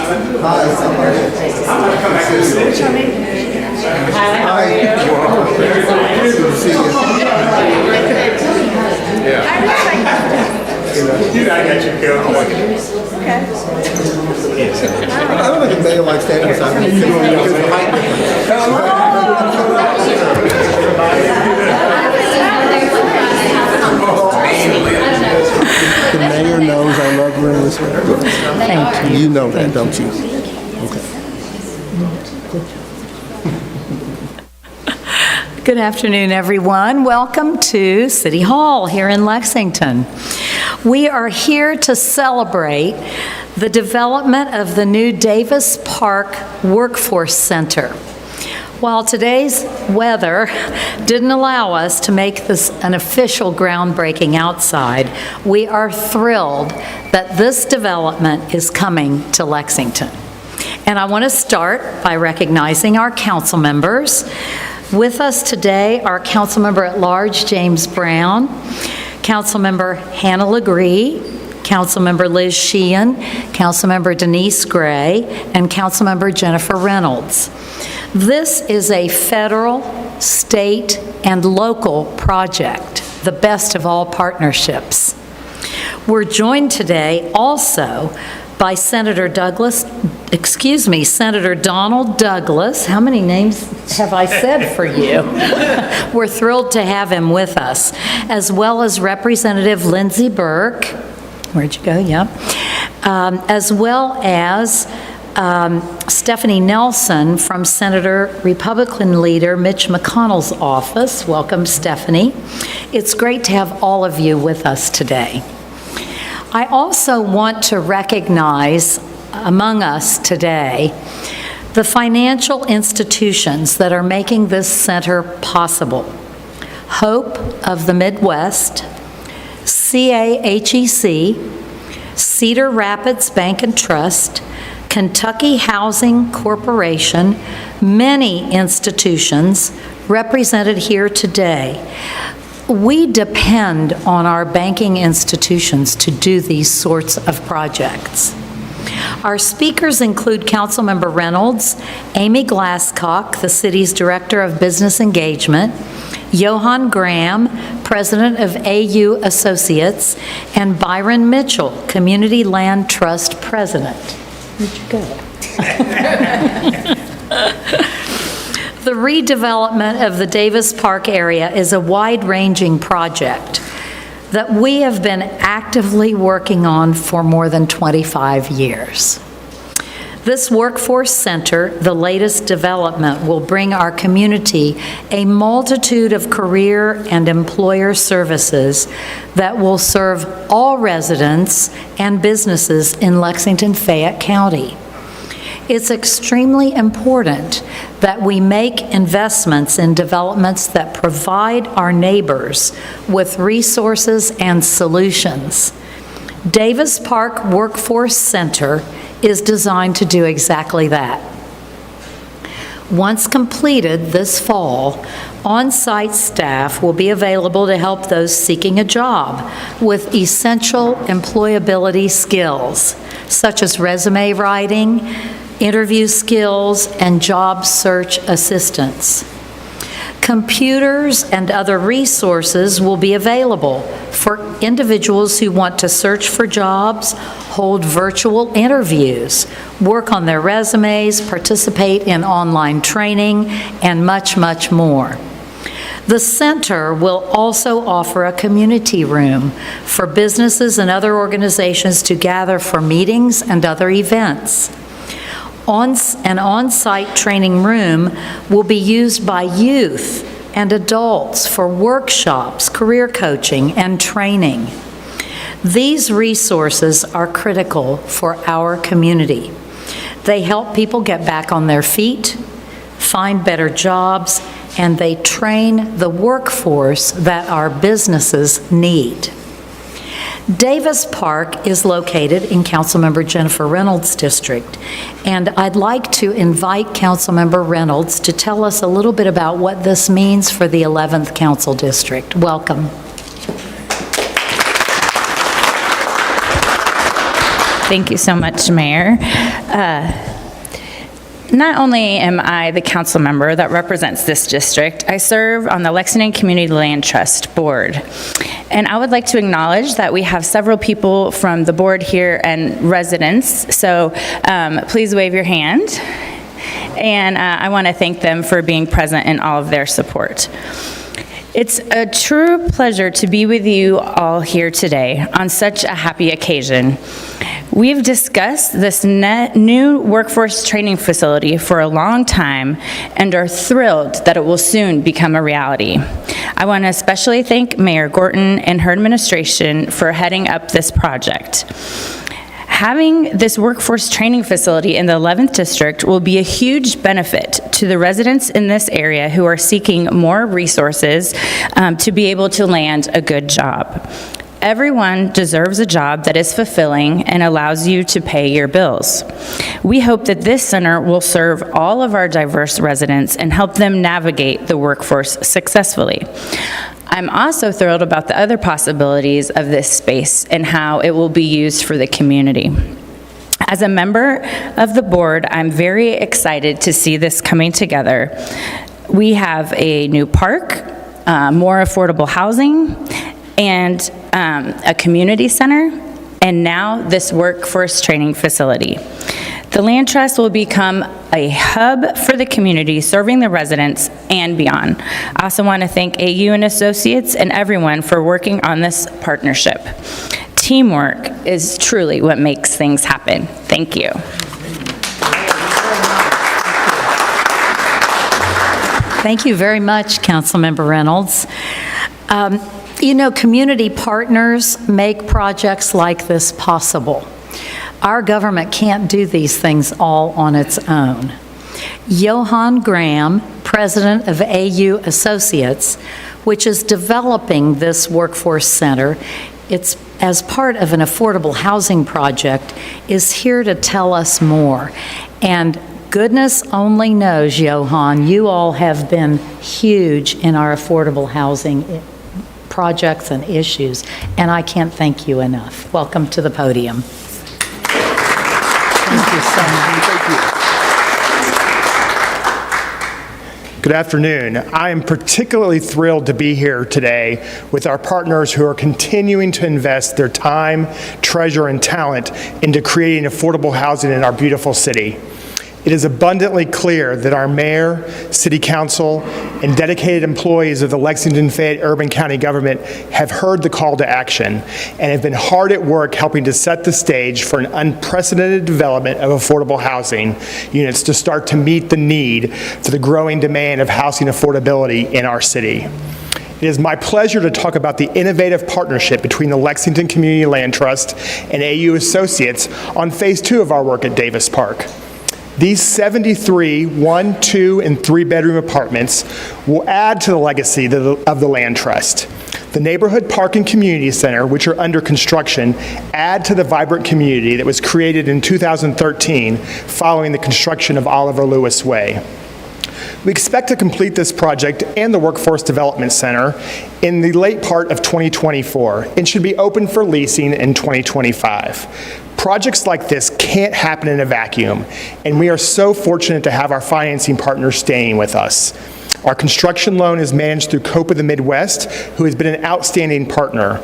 Dude, I got you, Carol. I don't think the mayor likes standing beside me. Because of the height difference. The mayor knows I love her in this way. Thank you. You know that, don't you? Okay. Good afternoon, everyone. Welcome to City Hall here in Lexington. We are here to celebrate the development of the new Davis Park Workforce Center. While today's weather didn't allow us to make this an official groundbreaking outside, we are thrilled that this development is coming to Lexington. And I want to start by recognizing our council members. With us today are Councilmember at Large James Brown, Councilmember Hannah LaGree, Councilmember Liz Sheehan, Councilmember Denise Gray, and Councilmember Jennifer Reynolds. This is a federal, state, and local project, the best of all partnerships. We're joined today also by Senator Donald Douglas. How many names have I said for you? We're thrilled to have him with us, as well as Representative Lindsey Burke. Where'd you go? Yeah. As well as Stephanie Nelson from Senator Republican leader Mitch McConnell's office. Welcome, Stephanie. It's great to have all of you with us today. I also want to recognize among us today the financial institutions that are making this center possible. Hope of the Midwest, CAHEC, Cedar Rapids Bank and Trust, Kentucky Housing Corporation, many institutions represented here today. We depend on our banking institutions to do these sorts of projects. Our speakers include Councilmember Reynolds, Amy Glasscock, the city's Director of Business Engagement, Johan Graham, President of AU Associates, and Byron Mitchell, Community Land Trust President. Where'd you go? The redevelopment of the Davis Park area is a wide-ranging project that we have been actively working on for more than 25 years. This workforce center, the latest development, will bring our community a multitude of career and employer services that will serve all residents and businesses in Lexington-Fayette County. It's extremely important that we make investments in developments that provide our neighbors with resources and solutions. Davis Park Workforce Center is designed to do exactly that. Once completed this fall, on-site staff will be available to help those seeking a job with essential employability skills, such as resume writing, interview skills, and job search assistance. Computers and other resources will be available for individuals who want to search for jobs, hold virtual interviews, work on their resumes, participate in online training, and much, much more. The center will also offer a community room for businesses and other organizations to gather for meetings and other events. An on-site training room will be used by youth and adults for workshops, career coaching, and training. These resources are critical for our community. They help people get back on their feet, find better jobs, and they train the workforce that our businesses need. Davis Park is located in Councilmember Jennifer Reynolds' district, and I'd like to invite Councilmember Reynolds to tell us a little bit about what this means for the 11th Council District. Welcome. Thank you so much, Mayor. Not only am I the council member that represents this district, I serve on the Lexington Community Land Trust Board. And I would like to acknowledge that we have several people from the board here and residents, so please wave your hand. And I want to thank them for being present and all of their support. It's a true pleasure to be with you all here today on such a happy occasion. We've discussed this new workforce training facility for a long time and are thrilled that it will soon become a reality. I want to especially thank Mayor Gorton and her administration for heading up this project. Having this workforce training facility in the 11th District will be a huge benefit to the residents in this area who are seeking more resources to be able to land a good job. Everyone deserves a job that is fulfilling and allows you to pay your bills. We hope that this center will serve all of our diverse residents and help them navigate the workforce successfully. I'm also thrilled about the other possibilities of this space and how it will be used for the community. As a member of the board, I'm very excited to see this coming together. We have a new park, more affordable housing, and a community center, and now this workforce training facility. The Land Trust will become a hub for the community, serving the residents and beyond. I also want to thank AU and Associates and everyone for working on this partnership. Teamwork is truly what makes things happen. Thank you. Thank you very much, Councilmember Reynolds. You know, community partners make projects like this possible. Our government can't do these things all on its own. Johan Graham, president of AU Associates, which is developing this workforce center, it's as part of an affordable housing project, is here to tell us more. And goodness only knows, Johan, you all have been huge in our affordable housing projects and issues, and I can't thank you enough. Welcome to the podium. Thank you so much. Good afternoon. I am particularly thrilled to be here today with our partners who are continuing to invest their time, treasure, and talent into creating affordable housing in our beautiful city. It is abundantly clear that our mayor, city council, and dedicated employees of the Lexington-Fayette Urban County government have heard the call to action and have been hard at work helping to set the stage for an unprecedented development of affordable housing units to start to meet the need for the growing demand of housing affordability in our city. It is my pleasure to talk about the innovative partnership between the Lexington Community Land Trust and AU Associates on Phase 2 of our work at Davis Park. These 73 1-, 2-, and 3-bedroom apartments will add to the legacy of the Land Trust. The Neighborhood Park and Community Center, which are under construction, add to the vibrant community that was created in 2013 following the construction of Oliver Lewis Way. We expect to complete this project and the Workforce Development Center in the late part of 2024 and should be open for leasing in 2025. Projects like this can't happen in a vacuum, and we are so fortunate to have our financing partners staying with us. Our construction loan is managed through Cope of the Midwest, who has been an outstanding partner.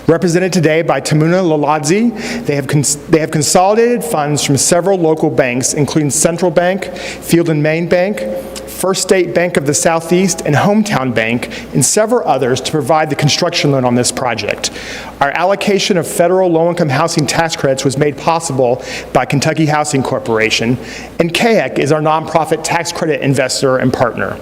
Represented today by Tamuna Loladzi, they have consolidated funds from several local banks, including Central Bank, Field and Main Bank, First State Bank of the Southeast, and Hometown Bank, and several others to provide the construction loan on this project. Our allocation of federal low-income housing tax credits was made possible by Kentucky Housing Corporation, and CAEC is our nonprofit tax credit investor and partner.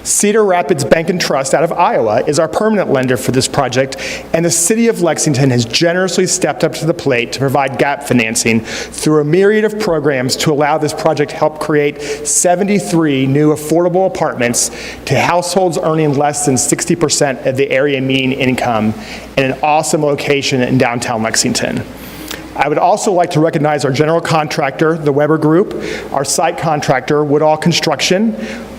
Cedar Rapids Bank and Trust out of Iowa is our permanent lender for this project, and the City of Lexington has generously stepped up to the plate to provide gap financing through a myriad of programs to allow this project to help create 73 new affordable apartments to households earning less than 60% of the area mean income in an awesome location in downtown Lexington. I would also like to recognize our general contractor, the Weber Group, our site contractor, Woodall Construction,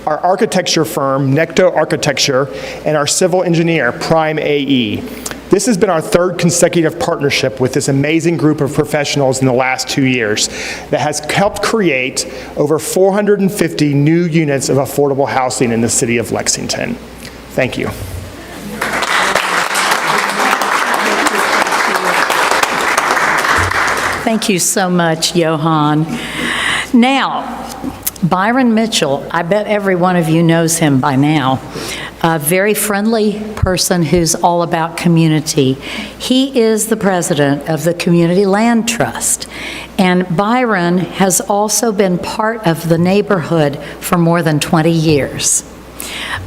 our architecture firm, Necto Architecture, and our civil engineer, Prime AE. This has been our third consecutive partnership with this amazing group of professionals in the last 2 years that has helped create over 450 new units of affordable housing in the city of Lexington. Thank you. Thank you so much, Johan. Now, Byron Mitchell, I bet every one of you knows him by now. A very friendly person who's all about community. He is the president of the Community Land Trust. And Byron has also been part of the neighborhood for more than 20 years.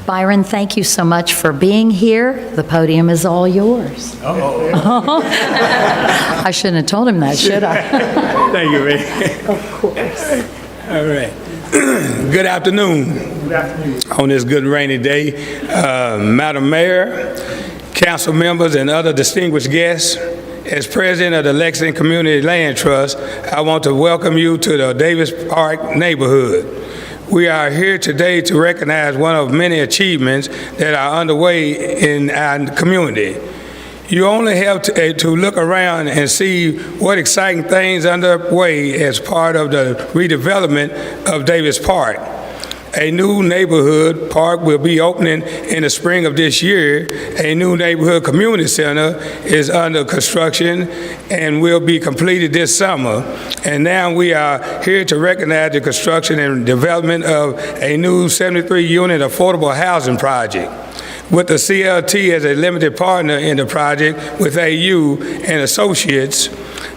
Byron, thank you so much for being here. The podium is all yours. I shouldn't have told him that, should I? Thank you, man. Of course. All right. Good afternoon. Good afternoon. On this good rainy day, Madam Mayor, council members, and other distinguished guests, as president of the Lexington Community Land Trust, I want to welcome you to the Davis Park neighborhood. We are here today to recognize one of many achievements that are underway in our community. You only have to look around and see what exciting things are underway as part of the redevelopment of Davis Park. A new neighborhood park will be opening in the spring of this year. A new neighborhood community center is under construction and will be completed this summer. And now we are here to recognize the construction and development of a new 73-unit affordable housing project. With the CLT as a limited partner in the project with AU and Associates,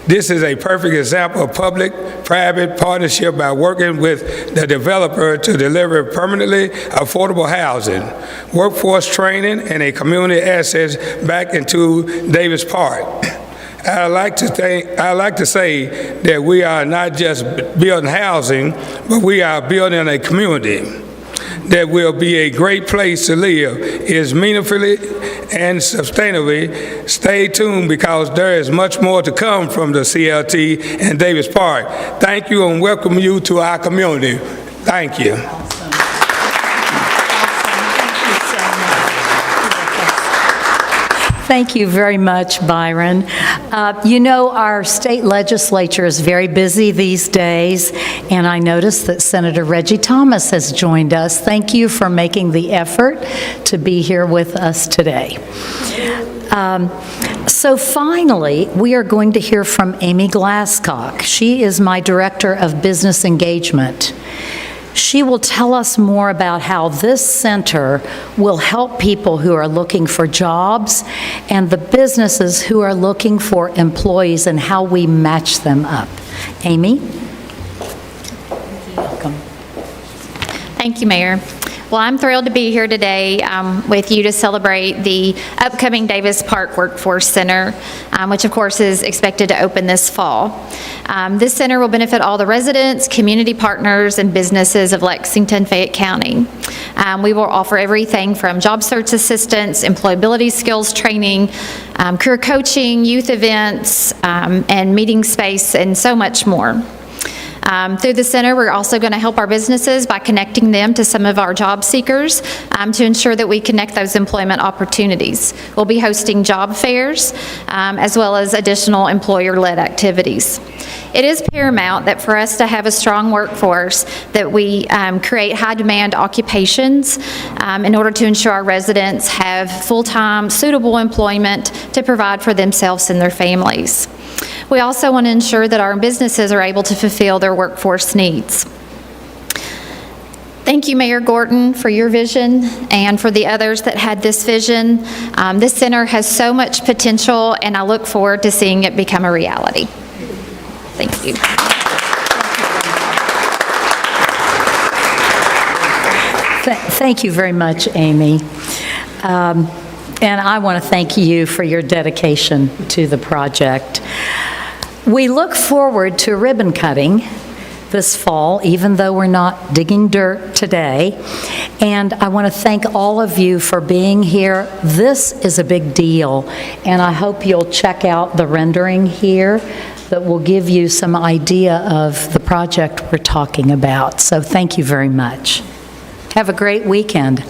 this is a perfect example of public-private partnership by working with the developer to deliver permanently affordable housing, workforce training, and a community assets back into Davis Park. I like to say that we are not just building housing, but we are building a community that will be a great place to live, is meaningfully and sustainably. Stay tuned because there is much more to come from the CLT and Davis Park. Thank you and welcome you to our community. Thank you. Thank you very much, Byron. You know, our state legislature is very busy these days, and I noticed that Senator Reggie Thomas has joined us. Thank you for making the effort to be here with us today. So finally, we are going to hear from Amy Glasscock. She is my Director of Business Engagement. She will tell us more about how this center will help people who are looking for jobs and the businesses who are looking for employees and how we match them up. Amy? Welcome. Thank you, Mayor. Well, I'm thrilled to be here today with you to celebrate the upcoming Davis Park Workforce Center, which of course is expected to open this fall. This center will benefit all the residents, community partners, and businesses of Lexington, Fayette County. We will offer everything from job search assistance, employability skills training, career coaching, youth events, and meeting space, and so much more. Through the center, we're also going to help our businesses by connecting them to some of our job seekers to ensure that we connect those employment opportunities. We'll be hosting job fairs as well as additional employer-led activities. It is paramount that for us to have a strong workforce that we create high-demand occupations in order to ensure our residents have full-time, suitable employment to provide for themselves and their families. We also want to ensure that our businesses are able to fulfill their workforce needs. Thank you, Mayor Gorton, for your vision and for the others that had this vision. This center has so much potential, and I look forward to seeing it become a reality. Thank you. Thank you very much, Amy. And I want to thank you for your dedication to the project. We look forward to ribbon cutting this fall, even though we're not digging dirt today. And I want to thank all of you for being here. This is a big deal, and I hope you'll check out the rendering here that will give you some idea of the project we're talking about. So thank you very much. Have a great weekend.